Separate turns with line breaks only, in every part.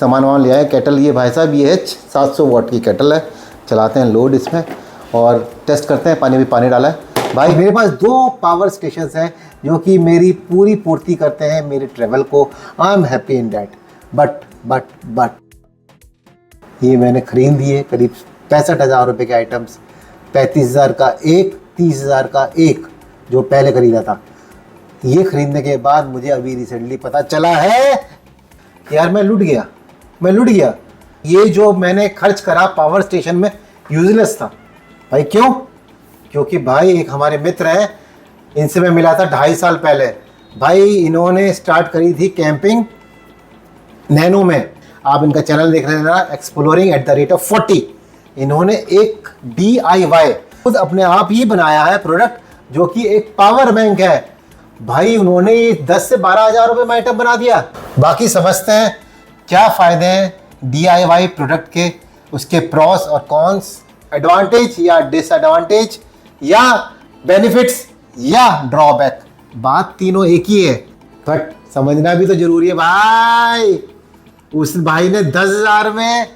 सामान वामान लिया है। केटल ये भाई साहब ये है 700 वाट की केटल है। चलाते हैं लोड इसमें और टेस्ट करते हैं। पानी डाला है भाई। मेरे पास 2 पावर स्टेशंस हैं जो कि मेरी पूरी पूर्ति करते हैं मेरे ट्रैवल को। I am happy in that. But ये मैंने खरीद दिए करीब 65,000 रुपये के आइटम्स। 35,000 का एक, 30,000 का एक जो पहले खरीदा था। ये खरीदने के बाद मुझे अभी रिसेंटली पता चला है यार मैं लूट गया। ये जो मैंने खर्च करा पावर स्टेशन में यूजलेस था भाई। क्यों? क्योंकि भाई एक हमारे मित्र हैं, इनसे मैं मिला था 2.5 साल पहले। भाई इन्होंने स्टार्ट करी थी कैंपिंग नैनो में। आप इनका चैनल देख रहे हैं exploring at the rate of 40। इन्होंने एक DIY खुद अपने आप ही बनाया है प्रोडक्ट जो कि एक पावर बैंक है। भाई उन्होंने 10 से 12,000 रुपये में आइटम बना दिया। बाकी समझते हैं क्या फ़ायदे हैं DIY प्रोडक्ट के, उसके प्रॉस और कॉन्स, एडवांटेज या डिसएडवांटेज या बेनिफिट्स या ड्रॉबैक। बात तीनों एक ही है बट समझना भी तो जरूरी है भाई। उस भाई ने 10,000 में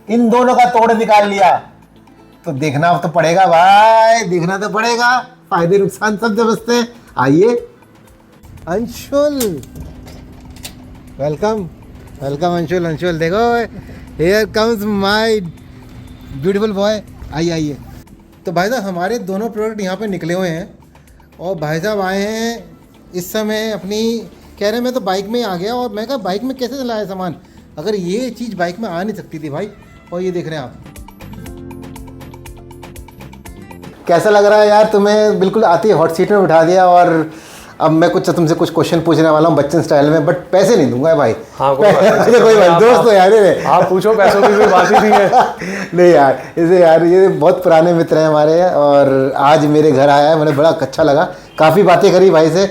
इन दोनों का तोड़ निकाल लिया तो देखना तो पड़ेगा भाई, देखना तो पड़ेगा। फायदे नुकसान सब समझते हैं। आइए अंशुल, वेलकम अंशुल देखो here comes my beautiful boy. आइए। तो भाई साहब हमारे दोनों प्रोडक्ट यहाँ पे निकले हुए हैं और भाई साहब आए हैं इस समय अपनी कह रहे मैं तो बाइक में ही आ गया। और मैं कहा बाइक में कैसे चलाया सामान, अगर ये चीज़ बाइक में आ नहीं सकती थी भाई। और ये देख रहे हैं आप, कैसा लग रहा है यार तुम्हें? बिल्कुल आती है हॉट सीट में बिठा दिया। और अब मैं तुमसे कुछ क्वेश्चन पूछने वाला हूँ बच्चन स्टाइल में, बट पैसे नहीं दूंगा भाई।
हाँ,
कोई दोस्त तो यार
आप पूछो, पैसों की कोई बात ही नहीं है।
नहीं यार, इसे यार ये बहुत पुराने मित्र हैं हमारे और आज मेरे घर आया है, मुझे बड़ा अच्छा लगा। काफ़ी बातें करी भाई से।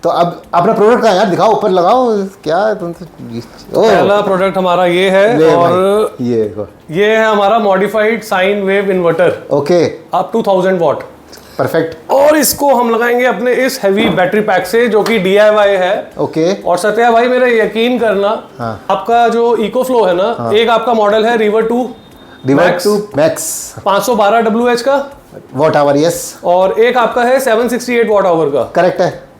तो अब अपना प्रोडक्ट का यार दिखाओ, ऊपर लगाओ क्या तुम।
पहला प्रोडक्ट हमारा ये है और
ये देखो,
ये है हमारा modified sine wave inverter.
Okay,
आप 2000 वॉट,
परफेक्ट।
और इसको हम लगाएंगे अपने इस हैवी बैटरी पैक से जो कि DIY है।
ओके।
और सत्या भाई मेरा यकीन करना,
हाँ।
आपका जो इको फ्लो है ना, हाँ। एक आपका मॉडल है रिवर 2 मैक्स 512 WH का
वॉट आवर, यस।
और एक आपका है 768 वॉट आवर का।
करेक्ट है।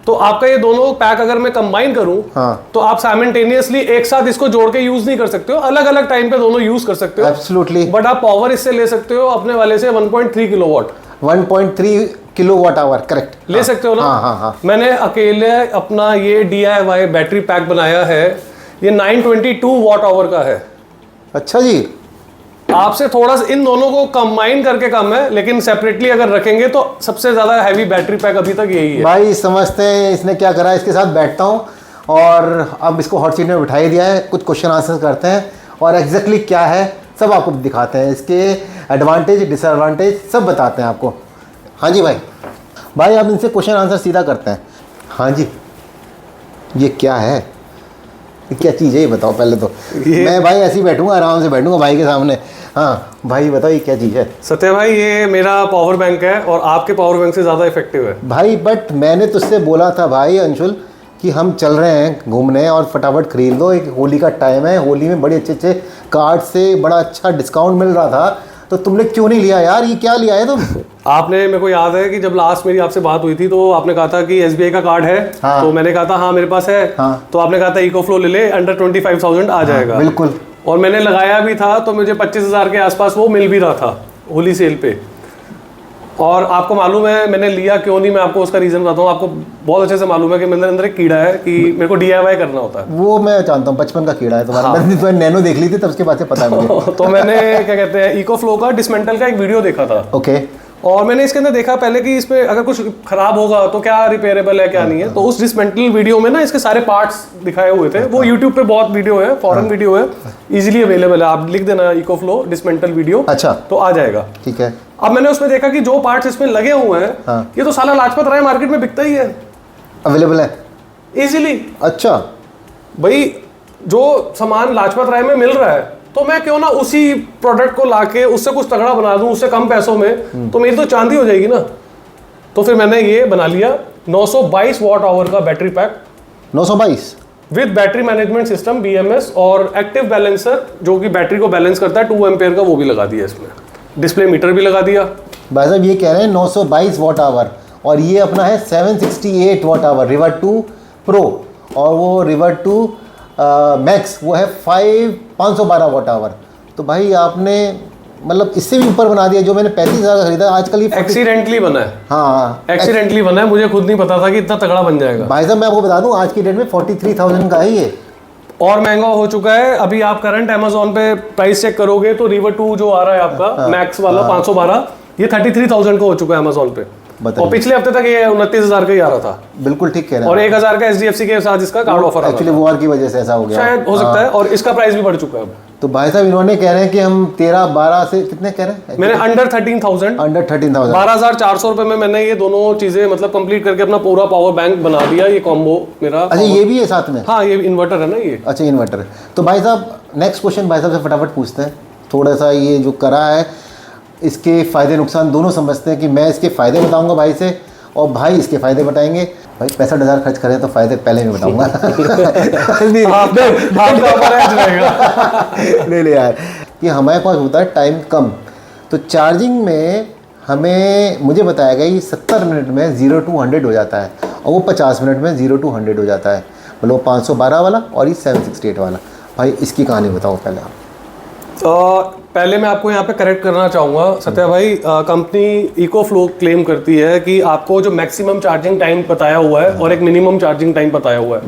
तो आपका ये दोनों पैक अगर मैं कंबाइन करूं, हाँ। तो आप साइमल्टेनियसली एक साथ इसको जोड़ के यूज नहीं कर सकते हो, अलग अलग टाइम पे दोनों यूज कर सकते हो।
एब्सोल्युटली।
बट आप पावर इससे ले सकते हो अपने वाले से 1.3 किलोवाट
1.3 किलोवाट आवर, करेक्ट
ले सकते हो ना।
हाँ।
मैंने अकेले अपना ये DIY बैटरी पैक बनाया है, ये 922 वॉट आवर का है।
अच्छा जी।
आपसे थोड़ा सा इन दोनों को कंबाइन करके कम है, लेकिन सेपरेटली अगर रखेंगे तो सबसे ज्यादा हैवी बैटरी पैक अभी तक यही है
भाई। समझते हैं इसने क्या करा, इसके साथ बैठता हूँ और अब इसको हॉट सीट में बिठा ही दिया है। कुछ क्वेश्चन आंसर करते हैं और एग्जैक्टली क्या है सब आपको दिखाते हैं, इसके एडवांटेज डिसएडवांटेज सब बताते हैं आपको। हाँ जी भाई अब इनसे क्वेश्चन आंसर सीधा करते हैं। हाँ जी, ये क्या है, ये क्या चीज़ है ये बताओ पहले तो। मैं भाई ऐसे ही बैठूंगा, आराम से बैठूंगा भाई के सामने। हाँ भाई बताओ ये क्या चीज़ है।
सत्य भाई ये मेरा पावर बैंक है और आपके पावर बैंक से ज़्यादा इफेक्टिव है
भाई। बट मैंने तुझसे बोला था भाई अंशुल कि हम चल रहे हैं घूमने और फटाफट खरीद लो, एक होली का टाइम है, होली में बड़े अच्छे कार्ड से बड़ा अच्छा डिस्काउंट मिल रहा था, तो तुमने क्यों नहीं लिया यार? ये क्या लिया है तुम?
आपने, मेरे को याद है कि जब लास्ट मेरी आपसे बात हुई थी तो आपने कहा था कि SBI का कार्ड है। हाँ। तो मैंने कहा था हाँ मेरे पास है। हाँ। तो आपने कहा था इको फ्लो ले ले, अंडर 25,000 आ जाएगा।
बिल्कुल।
और मैंने लगाया भी था तो मुझे 25,000 के आसपास वो मिल भी रहा था होली सेल पे। और आपको मालूम है मैंने लिया क्यों नहीं, मैं आपको उसका रीजन बताता हूँ। आपको बहुत अच्छे से मालूम है कि मेरे अंदर एक कीड़ा है कि मेरे को DIY करना होता है। वो
मैं जानता हूँ, बचपन का कीड़ा है तुम्हारा। हाँ। मैंने नैनो देख ली थी तब उसके बाद से पता है
तो मैंने क्या कहते हैं इको फ्लो का डिसमेंटल का एक वीडियो देखा था।
ओके।
और मैंने इसके अंदर देखा पहले कि इसमें अगर कुछ खराब होगा तो क्या रिपेयरेबल है क्या नहीं है। तो उस डिसमेंटल वीडियो में ना इसके सारे पार्ट्स दिखाए हुए थे। वो यूट्यूब पे बहुत वीडियो है, फॉरेन वीडियो है, इजीली अवेलेबल है। आप लिख देना इको फ्लो डिसमेंटल वीडियो, अच्छा तो आ जाएगा। ठीक है। अब मैंने उसमें देखा कि जो पार्ट्स इसमें लगे हुए हैं, हाँ। ये तो साला लाजपत राय मार्केट में बिकता ही है,
अवेलेबल है इजीली। अच्छा
भाई जो सामान लाजपत राय में मिल रहा है तो मैं क्यों ना उसी प्रोडक्ट को लाके उससे कुछ तगड़ा बना दूं उससे कम पैसों में, तो मेरी तो चांदी हो जाएगी ना। तो फिर मैंने ये बना लिया 922 वॉट आवर का battery pack.
922
with battery management system BMS और एक्टिव बैलेंसर जो कि बैटरी को बैलेंस करता है 2 एम्पेयर का, वो भी लगा दिया इसमें। डिस्प्ले मीटर भी लगा दिया।
भाई साहब ये कह रहे हैं 922 वॉट आवर, और ये अपना है 768 वॉट आवर रिवर 2 प्रो, और वो रिवर 2 मैक्स वो है 512 वॉट आवर। तो भाई आपने मतलब इससे भी ऊपर बना दिया, जो मैंने 35,000 का खरीदा आजकल ये
एक्सीडेंटली बना है।
हाँ
एक्सीडेंटली बना है, मुझे खुद नहीं पता था कि इतना तगड़ा बन जाएगा।
भाई साहब मैं आपको बता दूं आज की डेट में 43,000 का है ये,
और महंगा हो चुका है। अभी आप करंट Amazon पे प्राइस चेक करोगे तो रिवर 2 जो आ रहा है आपका मैक्स वाला 512, ये 33,000 का हो चुका है Amazon पे। और पिछले हफ्ते तक ये 29,000 का ही आ रहा था।
बिल्कुल ठीक कह रहे हैं।
और 1,000 का SDFC के साथ इसका कार्ड ऑफर
एक्चुअली वॉर की वजह से ऐसा हो गया,
शायद हो सकता है। और इसका प्राइस भी बढ़ चुका है अब।
तो भाई साहब इन्होंने कह रहे हैं कि हम 13-12 से कितने कह रहे हैं?
मैंने अंडर 13,000 12,400 रुपए में मैंने ये दोनों चीजें मतलब कंप्लीट करके अपना पूरा पावर बैंक बना दिया। ये कॉम्बो मेरा।
अच्छा ये भी है साथ में?
हाँ ये इन्वर्टर है ना ये।
अच्छा इन्वर्टर है। तो भाई साहब नेक्स्ट क्वेश्चन भाई साहब से फटाफट पूछते हैं, थोड़ा सा ये जो करा है इसके फ़ायदे नुकसान दोनों समझते हैं, कि मैं इसके फ़ायदे बताऊंगा भाई से और भाई इसके फ़ायदे बताएंगे। भाई 65,000 खर्च करें तो फ़ायदे पहले मैं बताऊंगा। नहीं यार, कि हमारे पास होता है टाइम कम, तो चार्जिंग में हमें मुझे बताया गया कि 70 मिनट में 0 to 100 हो जाता है, और वो 50 मिनट में 0 to 100 हो जाता है। मतलब 512 वाला और ये 768 वाला। भाई इसकी कहानी बताओ पहले आप।
पहले मैं आपको यहाँ पे करेक्ट करना चाहूँगा सत्या भाई, कंपनी इकोफ्लो क्लेम करती है कि आपको जो मैक्सिमम चार्जिंग टाइम बताया हुआ है और एक मिनिमम चार्जिंग टाइम बताया हुआ है।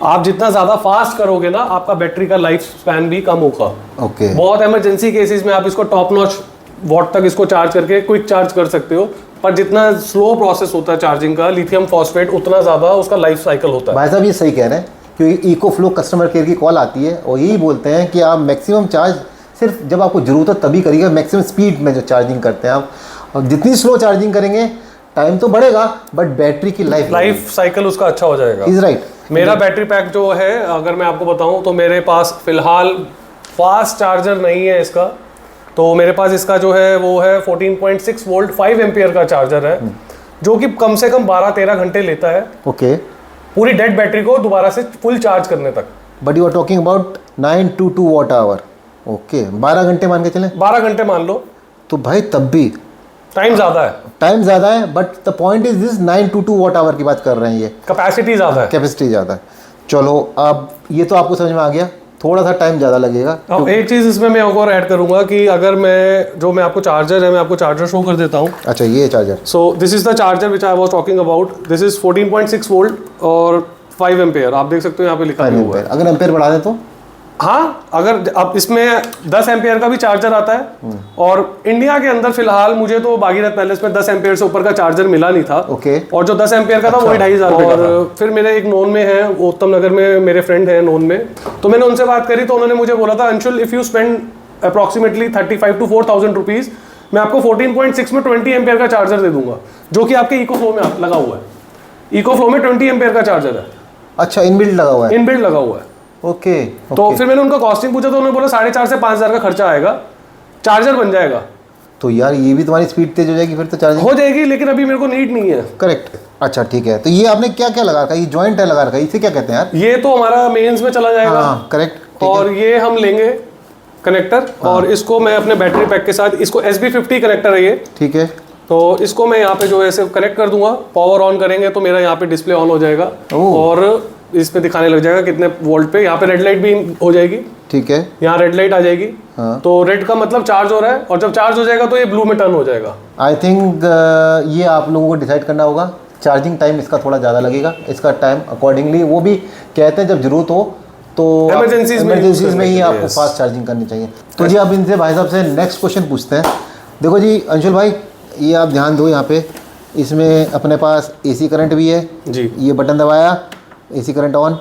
आप जितना ज़्यादा फास्ट करोगे ना, आपका बैटरी का लाइफ स्पैन भी कम होगा।
ओके।
बहुत इमरजेंसी केसेस में आप इसको टॉप नॉच वॉट तक इसको चार्ज करके क्विक चार्ज कर सकते हो, पर जितना स्लो प्रोसेस होता है चार्जिंग का लिथियम फॉस्फेट, उतना ज़्यादा उसका लाइफ साइकिल होता है।
भाई साहब ये सही कह रहे हैं, क्योंकि इकोफ्लो कस्टमर केयर की कॉल आती है और यही बोलते हैं कि आप मैक्सिमम चार्ज सिर्फ जब आपको ज़रूरत है तभी करिएगा, मैक्सिमम स्पीड में जो चार्जिंग करते हैं आप। और जितनी स्लो चार्जिंग करेंगे टाइम तो बढ़ेगा, बट बैटरी की लाइफ
साइकिल उसका अच्छा हो जाएगा।
Is right.
मेरा बैटरी पैक जो है, अगर मैं आपको बताऊं तो मेरे पास फिलहाल फास्ट चार्जर नहीं है इसका, तो मेरे पास इसका जो है वो है 14.6 वोल्ट 5 एम्पियर का चार्जर है, जो कि कम से कम 12-13 घंटे लेता है।
ओके।
पूरी डेड बैटरी को दोबारा से फुल चार्ज करने तक।
But you are talking about 922 watt hour. Okay 12 घंटे मान के चलें,
12 घंटे मान लो,
तो भाई तब भी
टाइम ज़्यादा है।
टाइम ज़्यादा है, but the point is this 922 watt hour की बात कर रहे हैं, ये
कैपेसिटी ज़्यादा है।
कैपेसिटी ज़्यादा है। चलो अब ये तो आपको समझ में आ गया, थोड़ा सा टाइम ज़्यादा लगेगा।
अब एक चीज़ इसमें मैं और ऐड करूंगा कि अगर मैं आपको चार्जर है, मैं आपको चार्जर शो कर देता हूँ।
अच्छा ये charger.
So this is the charger which I was talking about. This is 14.6 volt और 5 एम्पेयर। आप देख सकते हो यहाँ पे लिखा हुआ है।
अगर एम्पेयर बढ़ा दें तो
हाँ, अगर अब इसमें 10 एम्पेयर का भी चार्जर आता है, और इंडिया के अंदर फिलहाल मुझे तो भागीरथ पैलेस में 10 एम्पेयर से ऊपर का चार्जर मिला नहीं था।
ओके। और
जो 10 एम्पेयर का था वही 2,500 का था। फिर मेरे एक नोन में है, उत्तम नगर में मेरे फ्रेंड है नोन में, तो मैंने उनसे बात करी तो उन्होंने मुझे बोला था, Anshul if you spend approximately 35 to 4,000 rupees, मैं आपको 14.6 में 20 एम्पेयर का चार्जर दे दूंगा, जो कि आपके इकोफ्लो में लगा हुआ है। इकोफ्लो में 20 एम्पेयर का चार्जर है।
अच्छा इनबिल्ट लगा हुआ है?
इनबिल्ट लगा हुआ है।
ओके।
तो फिर मैंने उनका कॉस्टिंग पूछा तो उन्होंने बोला 4,500 से 5,000 का खर्चा आएगा, चार्जर बन जाएगा।
तो यार ये भी तुम्हारी स्पीड तेज हो जाएगी फिर तो चार्जिंग
हो जाएगी, लेकिन अभी मेरे को नीड नहीं है।
करेक्ट। अच्छा ठीक है, तो ये आपने क्या क्या लगा रखा है? ये जॉइंट है लगा रखा है, इसे क्या कहते हैं यार?
ये तो हमारा मेंस में चला जाएगा।
हाँ करेक्ट।
और ये हम लेंगे कनेक्टर, और इसको मैं अपने बैटरी पैक के साथ, इसको SB50 कनेक्टर है ये,
ठीक है।
तो इसको मैं यहाँ पे जो है ऐसे कनेक्ट कर दूंगा। पावर ऑन करेंगे तो मेरा यहाँ पे डिस्प्ले ऑन हो जाएगा, और इसमें दिखाने लग जाएगा कितने वोल्ट पे। यहाँ पे रेड लाइट भी हो जाएगी।
ठीक है।
यहाँ रेड लाइट आ जाएगी।
हाँ।
तो रेड का मतलब चार्ज हो रहा है, और जब चार्ज हो जाएगा तो ये ब्लू में टर्न हो जाएगा।
आई थिंक ये आप लोगों को डिसाइड करना होगा। चार्जिंग टाइम इसका थोड़ा ज़्यादा लगेगा, इसका टाइम अकॉर्डिंगली वो भी कहते हैं जब जरूरत हो तो इमरजेंसीज में ही आपको फास्ट चार्जिंग करनी चाहिए। तो जी आप इनसे भाई साहब से नेक्स्ट क्वेश्चन पूछते हैं। देखो जी अंशुल भाई, ये आप ध्यान दो, यहाँ पे इसमें अपने पास AC करंट भी है
जी।
ये बटन दबाया, AC करंट ऑन,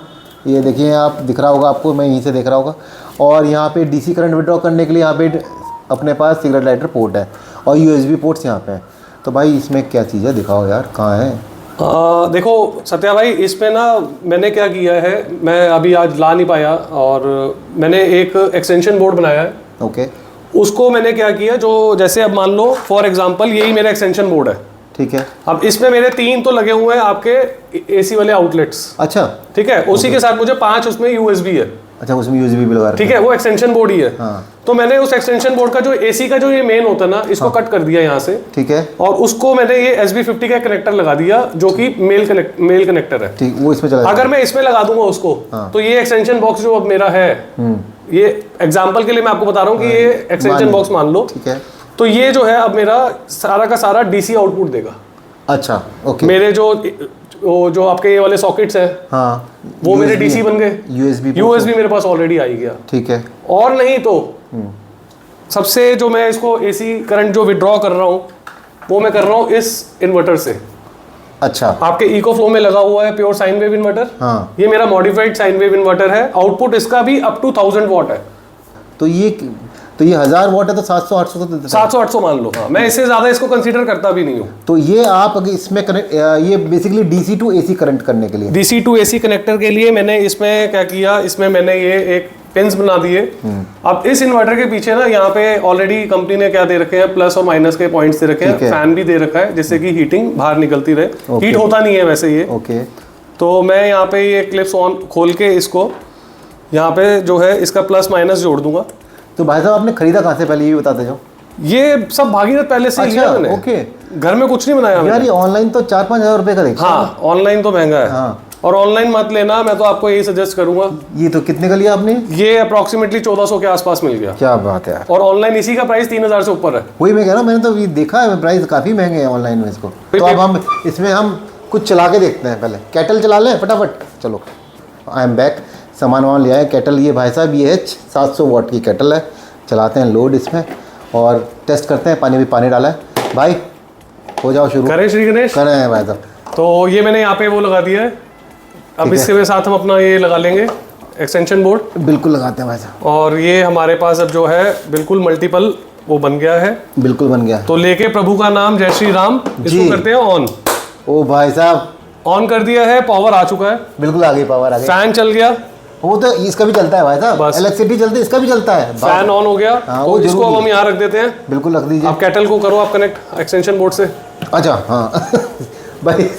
ये देखिए आप दिख रहा होगा आपको, मैं यहीं से देख रहा होगा। और यहाँ पे DC करंट विड्रॉ करने के लिए यहाँ पे अपने पास सिगरेट लाइटर पोर्ट है, और USB पोर्ट्स यहाँ पे हैं। तो भाई इसमें क्या चीज़ है, दिखाओ यार कहाँ है?
देखो सत्या भाई, इसमें ना मैंने क्या किया है, मैं अभी आज ला नहीं पाया, और मैंने एक एक्सटेंशन बोर्ड बनाया है।
ओके।
उसको मैंने क्या किया, जो जैसे अब मान लो फॉर एग्जांपल यही मेरा एक्सटेंशन बोर्ड है,
ठीक है।
अब इसमें मेरे 3 तो लगे हुए हैं आपके एसी वाले आउटलेट्स।
अच्छा
ठीक है, उसी के साथ मुझे 5 उसमें यूएसबी है।
अच्छा, उसमें यूएसबी भी लगा रखा
ठीक है, वो एक्सटेंशन बोर्ड ही है।
हाँ।
तो मैंने उस एक्सटेंशन बोर्ड का जो एसी का जो ये मेन होता है ना, इसको कट कर दिया यहाँ से।
ठीक है।
और उसको मैंने ये SB50 का कनेक्टर लगा दिया, जो कि मेल कनेक्टर है।
ठीक, वो इसमें चला
अगर मैं इसमें लगा दूंगा उसको, तो ये एक्सटेंशन बॉक्स जो अब मेरा है, ये एग्जांपल के लिए मैं आपको बता रहा हूँ कि ये एक्सटेंशन बॉक्स मान लो।
ठीक है।
तो ये जो है अब मेरा सारा का सारा डीसी आउटपुट देगा।
अच्छा, ओके।
मेरे जो आपके ये वाले सॉकेट्स हैं,
हाँ,
वो मेरे डीसी बन गए। यूएसबी मेरे पास ऑलरेडी आ ही गया।
ठीक है।
और नहीं तो सबसे जो मैं इसको एसी करंट जो विड्रॉ कर रहा हूँ, वो मैं कर रहा हूँ इस इन्वर्टर से।
अच्छा,
आपके इको फ्लो में लगा हुआ है प्योर साइन वेव इन्वर्टर।
हाँ।
ये मेरा मॉडिफाइड साइन वेव इन्वर्टर है। आउटपुट इसका भी अप टू 1000 वॉट है।
तो ये 1000 वॉट है, तो 700-800 तो देता है।
700-800 मान लो। हाँ, मैं इससे ज्यादा इसको कंसीडर करता भी नहीं हूँ।
तो ये आप अगर इसमें कनेक्ट, ये basically DC to AC current करने के लिए।
डीसी टू एसी कनेक्टर के लिए मैंने इसमें क्या किया, इसमें मैंने ये एक पिन्स बना दिए। अब इस इन्वर्टर के पीछे ना, यहाँ पे ऑलरेडी कंपनी ने क्या दे रखे हैं, प्लस और माइनस के पॉइंट्स दे रखे हैं। फैन भी दे रखा है, जिससे कि हीटिंग बाहर निकलती रहे। हीट होता नहीं है वैसे ये।
ओके।
तो मैं यहाँ पे ये क्लिप्स ऑन खोल के इसको यहाँ पे जो है इसका प्लस माइनस जोड़ दूंगा।
तो भाई साहब, आपने खरीदा कहाँ से, पहले ये बताते जाओ।
ये सब भागीरथ पहले से लिया मैंने।
ओके।
घर में कुछ नहीं बनाया
यार, ये ऑनलाइन तो 4-5 हज़ार रुपए का देखा।
हाँ, ऑनलाइन तो महंगा है।
हाँ।
और ऑनलाइन मत लेना, मैं तो आपको यही सजेस्ट करूंगा।
ये तो कितने का लिया आपने?
ये अप्रोक्सीमेटली 1400 के आसपास मिल गया।
क्या बात है यार।
और ऑनलाइन इसी का प्राइस 3000 से ऊपर है।
वही मैं कह रहा हूँ, मैंने तो ये देखा है, प्राइस काफ़ी महंगे हैं ऑनलाइन में इसको। तो अब हम इसमें कुछ चला के देखते हैं। पहले केटल चला लें फटाफट। चलो, आई एम बैक। सामान वामान लिया है। केटल ये भाई साहब, ये 700 वाट की केटल है। चलाते हैं लोड इसमें और टेस्ट करते हैं। पानी डाला है भाई, हो जाओ शुरू।
करें श्री गणेश।
करें हैं भाई साहब।
तो ये मैंने यहाँ पे वो लगा दिया है। अब इसके साथ हम अपना ये लगा लेंगे एक्सटेंशन बोर्ड।
बिल्कुल लगाते हैं भाई साहब।
और ये हमारे पास अब जो है बिल्कुल मल्टीपल वो बन गया है।
बिल्कुल बन गया।
तो लेके प्रभु का नाम, जय श्री राम। इसको करते हैं ऑन।
ओ भाई साहब,
ऑन कर दिया है। पावर आ चुका है।
बिल्कुल आ गई, पावर आ गई।
फैन चल गया।
वो तो इसका भी चलता है भाई साहब, इलेक्ट्रिसिटी चलती है, इसका भी चलता है।
फैन ऑन हो गया।
हाँ,
तो इसको अब हम यहाँ रख देते हैं।
बिल्कुल रख दीजिए।
आप केटल को करो आप कनेक्ट एक्सटेंशन बोर्ड से।
अच्छा, हाँ। भाई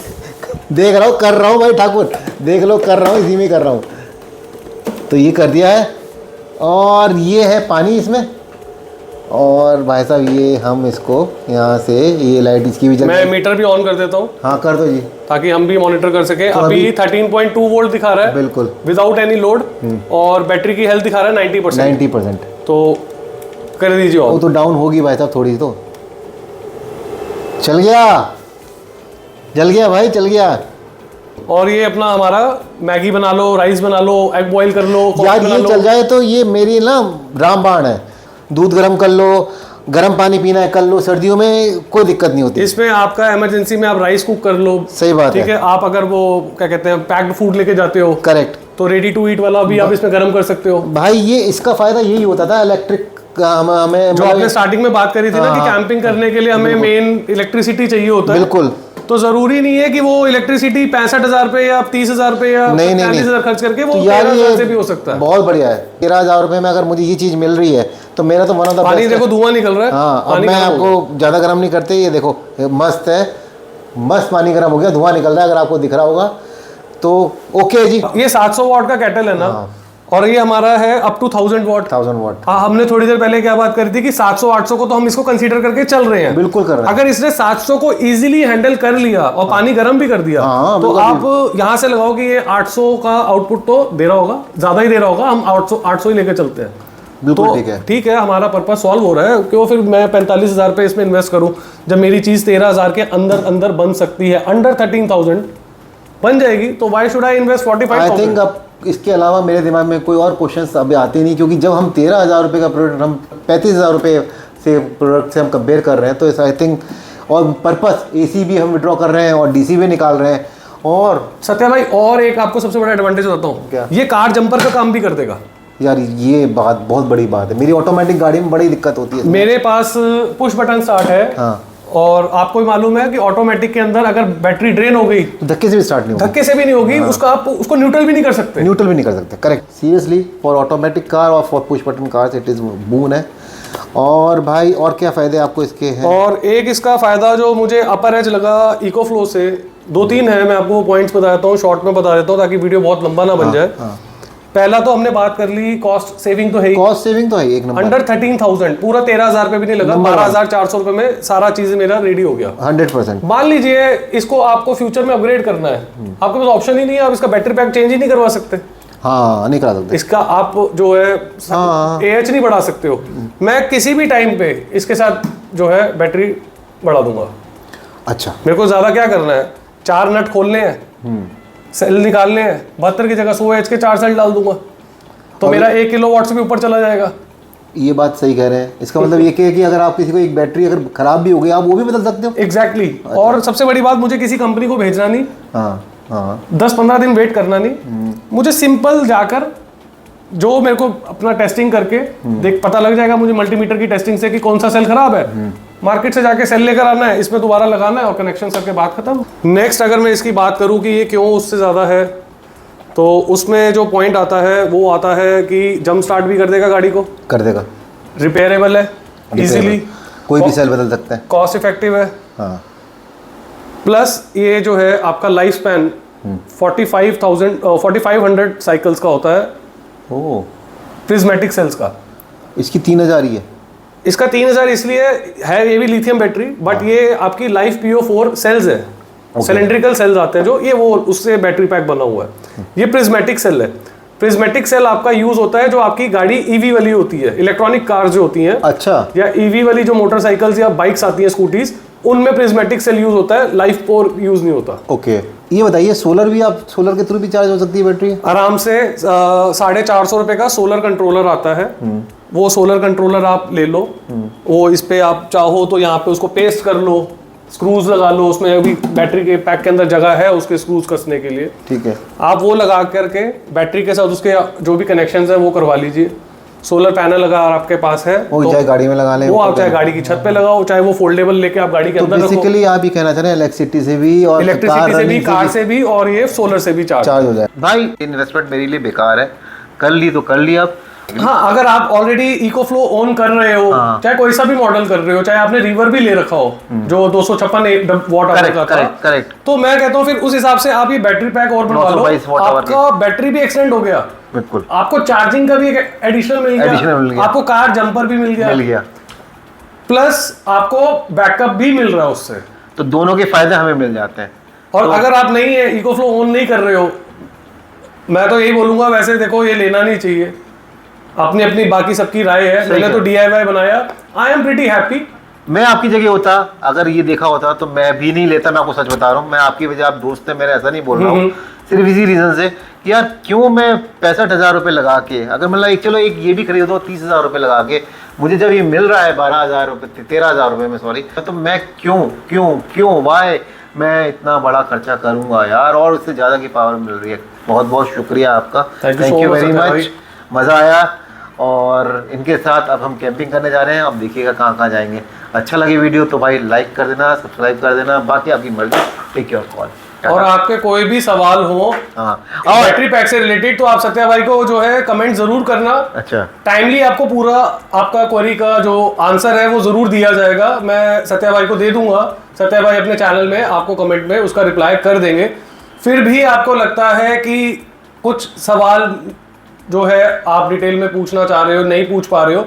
देख रहा हूँ, कर रहा हूँ भाई ठाकुर, देख लो, कर रहा हूँ, इसी में कर रहा हूँ। तो ये कर दिया है। और ये है पानी इसमें। और भाई साहब, ये हम इसको यहाँ से, ये लाइट इसकी भी
मैं मीटर भी ऑन कर देता हूँ।
हाँ, कर दो जी,
ताकि हम भी मॉनिटर कर सके। तो अभी 13.2 वोल्ट दिखा रहा है।
बिल्कुल
विदाउट एनी लोड। और बैटरी की हेल्थ दिखा रहा है 90%। तो कर दीजिए।
वो तो डाउन होगी भाई साहब थोड़ी। तो चल गया, जल गया भाई, चल गया।
और ये अपना हमारा मैगी बना लो, राइस बना लो, एग बॉईल कर लो,
यार ये चल जाए तो ये मेरी ना रामबाण है। दूध गर्म कर लो, गर्म पानी पीना है कर लो, सर्दियों में कोई दिक्कत नहीं होती।
इसमें आपका इमरजेंसी में आप राइस कुक कर लो।
सही बात है।
ठीक है। आप अगर वो क्या कहते हैं पैक्ड फूड लेके जाते हो,
करेक्ट,
तो रेडी टू ईट वाला भी आप इसमें गर्म कर सकते हो।
भाई ये इसका फायदा यही होता था इलेक्ट्रिक हमें,
जो आपने स्टार्टिंग में बात करी थी ना कि कैंपिंग करने के लिए हमें मेन इलेक्ट्रिसिटी चाहिए होता है।
बिल्कुल।
तो जरूरी नहीं है कि वो इलेक्ट्रिसिटी 65,000 पे या 30,000 पे या 40,000 खर्च करके वो 13,000 से भी हो सकता है।
बहुत बढ़िया है। 13,000 रुपए में अगर मुझे ये चीज मिल रही है तो मेरा तो वन ऑफ द
पानी देखो धुआं निकल रहा है।
हाँ, अब मैं आपको ज्यादा गर्म नहीं करते। ये देखो, मस्त है, मस्त पानी गर्म हो गया, धुआं निकल रहा है, अगर आपको दिख रहा होगा तो। ओके जी,
ये 700 वाट का केटल है ना। और ये हमारा है अप टू 1000 वॉट।
1000 वॉट।
हाँ, हमने थोड़ी देर पहले क्या बात करी थी कि 700-800 को तो हम इसको कंसीडर करके चल रहे हैं।
बिल्कुल कर रहे हैं।
अगर इसने 700 को इजीली हैंडल कर लिया और पानी गर्म भी कर दिया, तो आप यहाँ से लगाओ कि ये 800 का आउटपुट तो दे रहा होगा, ज्यादा ही दे रहा होगा। हम 800 ही लेके चलते हैं।
बिल्कुल ठीक है।
ठीक है, हमारा पर्पस सॉल्व हो रहा है। क्यों फिर मैं 45,000 पे इसमें इन्वेस्ट करूं, जब मेरी चीज 13,000 के अंदर बन सकती है। अंडर 13,000 बन जाएगी, तो why should I invest 45,000?
I think अब इसके अलावा मेरे दिमाग में कोई और क्वेश्चंस अभी आते नहीं, क्योंकि जब हम 13,000 रुपये का प्रोडक्ट हम 35,000 रुपये से प्रोडक्ट से हम कंपेयर कर रहे हैं, तो आई थिंक, और पर्पस एसी भी हम विड्रॉ कर रहे हैं और डीसी भी निकाल रहे हैं। और
सत्या भाई, और एक आपको सबसे बड़ा एडवांटेज बताता हूँ।
क्या? ये
कार जंपर का काम भी कर देगा।
यार ये बात बहुत बड़ी बात है। मेरी ऑटोमेटिक गाड़ी में बड़ी दिक्कत होती है।
मेरे पास पुश बटन स्टार्ट है।
हाँ।
और आपको भी मालूम है कि ऑटोमेटिक के अंदर अगर बैटरी ड्रेन हो गई
तो धक्के से भी स्टार्ट नहीं होगी।
धक्के से भी नहीं होगी। उसका आप उसको न्यूट्रल भी नहीं कर सकते।
न्यूट्रल भी नहीं कर सकते, correct. Seriously for automatic car और for push button cars it is boon है। और भाई और क्या फ़ायदे आपको इसके हैं?
और एक इसका फ़ायदा जो मुझे अपर एज लगा इको फ्लो से, 2-3 है, मैं आपको पॉइंट्स बता देता हूँ, शॉर्ट में बता देता हूँ ताकि वीडियो बहुत लंबा ना बन जाए। पहला तो हमने बात कर ली, कॉस्ट सेविंग तो है ही,
कॉस्ट सेविंग तो है एक नंबर,
अंडर 13,000, पूरा 13,000 रुपये भी नहीं लगा, 12,400 रुपये में सारा चीज़ मेरा रेडी हो गया
100%।
मान लीजिए इसको आपको फ्यूचर में अपग्रेड करना है, आपके पास ऑप्शन ही नहीं है, आप इसका बैटरी पैक चेंज ही नहीं करवा सकते।
हाँ, नहीं करा सकते
इसका आप जो है AH नहीं बढ़ा सकते हो। मैं किसी भी टाइम पे इसके साथ जो है बैटरी बढ़ा दूंगा।
अच्छा,
मेरे को ज्यादा क्या करना है, 4 नट खोलने हैं, सेल निकालने हैं, 72 की जगह 100 के 4 सेल डाल दूंगा, तो मेरा 1 किलोवाट से भी ऊपर चला जाएगा।
ये बात सही कह रहे हैं। इसका मतलब ये कि अगर आप किसी को एक बैटरी अगर खराब भी हो गई, आप वो भी बदल सकते हो।
एग्जैक्टली और सबसे बड़ी बात, मुझे किसी कंपनी को भेजना नहीं,
हाँ
10-15 दिन वेट करना नहीं, मुझे सिंपल जाकर जो मेरे को अपना टेस्टिंग करके देख पता लग जाएगा मुझे मल्टीमीटर की टेस्टिंग से कि कौन सा सेल खराब है, मार्केट से जाके सेल लेकर आना है, इसमें दोबारा लगाना है और कनेक्शन करके बात खत्म। नेक्स्ट अगर मैं इसकी बात करूं कि ये क्यों उससे ज़्यादा है, तो उसमें जो पॉइंट आता है वो आता है कि जंप स्टार्ट भी कर देगा, गाड़ी को
कर देगा,
रिपेयरेबल है इजीली,
कोई भी सेल बदल सकता है,
कॉस्ट इफेक्टिव है,
हाँ।
प्लस ये जो है आपका लाइफ स्पैन 4500 साइकिल्स का होता है,
ओ
प्रिज्मेटिक सेल्स का।
इसकी 3000 ही है।
इसका 3000 इसलिए है, ये भी लिथियम बैटरी, बट ये आपकी लाइफ PO4 सेल्स है, सिलेंड्रिकल सेल्स आते हैं जो, ये वो उससे बैटरी पैक बना हुआ है। ये प्रिज्मेटिक सेल है। प्रिज्मेटिक सेल आपका यूज होता है जो आपकी गाड़ी EV वाली होती है, इलेक्ट्रॉनिक कार्स जो होती हैं,
अच्छा,
या EV वाली जो मोटरसाइकिल्स या बाइक्स आती हैं, स्कूटीज, उनमें प्रिज्मेटिक सेल यूज होता है, लाइफ पोर यूज नहीं होता।
ओके, ये बताइए सोलर भी, आप सोलर के थ्रू भी चार्ज हो सकती है बैटरी?
आराम से 450 रुपए का सोलर कंट्रोलर आता है, वो सोलर कंट्रोलर आप ले लो, वो इस पे आप चाहो तो यहाँ पे उसको पेस्ट कर लो, स्क्रूज लगा लो, उसमें अभी बैटरी के पैक के अंदर जगह है उसके स्क्रूज कसने के लिए,
ठीक है,
आप वो लगा करके बैटरी के साथ उसके जो भी कनेक्शंस है वो करवा लीजिए। सोलर पैनल अगर आपके पास है
वो
तो
चाहे गाड़ी में लगा लें,
वो आप चाहे गाड़ी की छत पे लगाओ, चाहे वो फोल्डेबल लेके आप गाड़ी के
तो
अंदर रखो।
बेसिकली आप ये कहना चाह रहे हैं इलेक्ट्रिसिटी से भी और
इलेक्ट्रिसिटी से भी, कार से भी, और ये सोलर से भी चार्ज
हो जाए। भाई इन्वेस्टमेंट मेरे लिए बेकार है, कर ली तो कर ली। आप
हाँ, अगर आप ऑलरेडी इको फ्लो ऑन कर रहे हो, चाहे कोई सा भी मॉडल कर रहे हो, चाहे आपने रिवर भी ले रखा हो जो 256 वॉट आवर का था,
करेक्ट,
तो मैं कहता हूँ फिर उस हिसाब से आप ये बैटरी पैक और बनवा लो, आपका बैटरी भी एक्सटेंड हो गया,
बिल्कुल,
आपको चार्जिंग का भी एक एडिशनल मिल गया, आपको कार जंपर भी मिल गया, प्लस आपको बैकअप भी मिल रहा है उससे,
तो दोनों के फायदे हमें मिल जाते हैं।
और अगर आप नहीं है इको फ्लो ऑन नहीं कर रहे हो, मैं तो यही बोलूंगा, वैसे देखो ये लेना नहीं चाहिए, अपनी अपनी बाकी सबकी राय है, मैंने तो DIY बनाया, आई एम प्रीटी हैप्पी।
मैं आपकी जगह होता, अगर ये देखा होता तो मैं भी नहीं लेता, मैं आपको सच बता रहा हूँ, मैं आपकी वजह, आप दोस्त है मेरे, ऐसा नहीं बोल रहा हूँ, सिर्फ इसी रीजन से कि यार क्यों मैं 65,000 रुपये लगा के, अगर मतलब एक चलो एक ये भी खरीद दो 30,000 रुपये लगा के, मुझे जब ये मिल रहा है 12,000 रुपये, 13,000 रुपये में, सॉरी, तो मैं क्यों वाई मैं इतना बड़ा खर्चा करूंगा यार, और उससे ज़्यादा की पावर मिल रही है। बहुत बहुत शुक्रिया आपका, थैंक यू वेरी मच, मज़ा आया। और इनके साथ अब हम कैंपिंग करने जा रहे हैं, अब देखिएगा कहाँ कहाँ जाएंगे। अच्छा लगी वीडियो तो भाई लाइक कर देना, सब्सक्राइब कर देना, बाकी आपकी मर्जी, टेक योर कॉल।
और आपके कोई भी सवाल हो और बैटरी पैक से रिलेटेड, तो आप सत्या भाई को जो है कमेंट जरूर करना।
अच्छा,
टाइमली आपको पूरा आपका क्वेरी का जो आंसर है वो जरूर दिया जाएगा, मैं सत्या भाई को दे दूंगा, सत्या भाई अपने चैनल में आपको कमेंट में उसका रिप्लाई कर देंगे। फिर भी आपको लगता है कि कुछ सवाल जो है आप डिटेल में पूछना चाह रहे हो, नहीं पूछ पा रहे हो,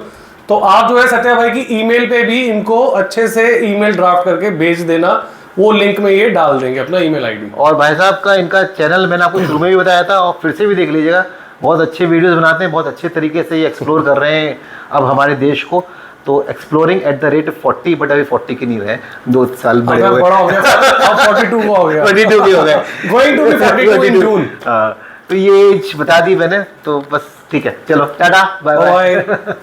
तो आप जो है सत्या भाई की ईमेल पे भी इनको अच्छे से ईमेल ड्राफ्ट करके भेज देना, वो लिंक में ये डाल देंगे अपना ईमेल आईडी।
और भाई साहब का इनका चैनल मैंने आपको शुरू में भी बताया था, और फिर से भी देख लीजिएगा, बहुत अच्छे वीडियोस बनाते हैं, बहुत अच्छे तरीके से ये एक्सप्लोर कर रहे हैं अब हमारे देश को, तो exploring at the rate 40, but अभी 40 की नहीं रहे, 2 साल बड़े हुए,
बड़ा हो गया, अब 42 हो गया,
42 भी हो गए,
गोइंग टू बी 42 इन जून।
तो ये एज बता दी मैंने, तो बस ठीक है, चलो टाटा, बाय बाय।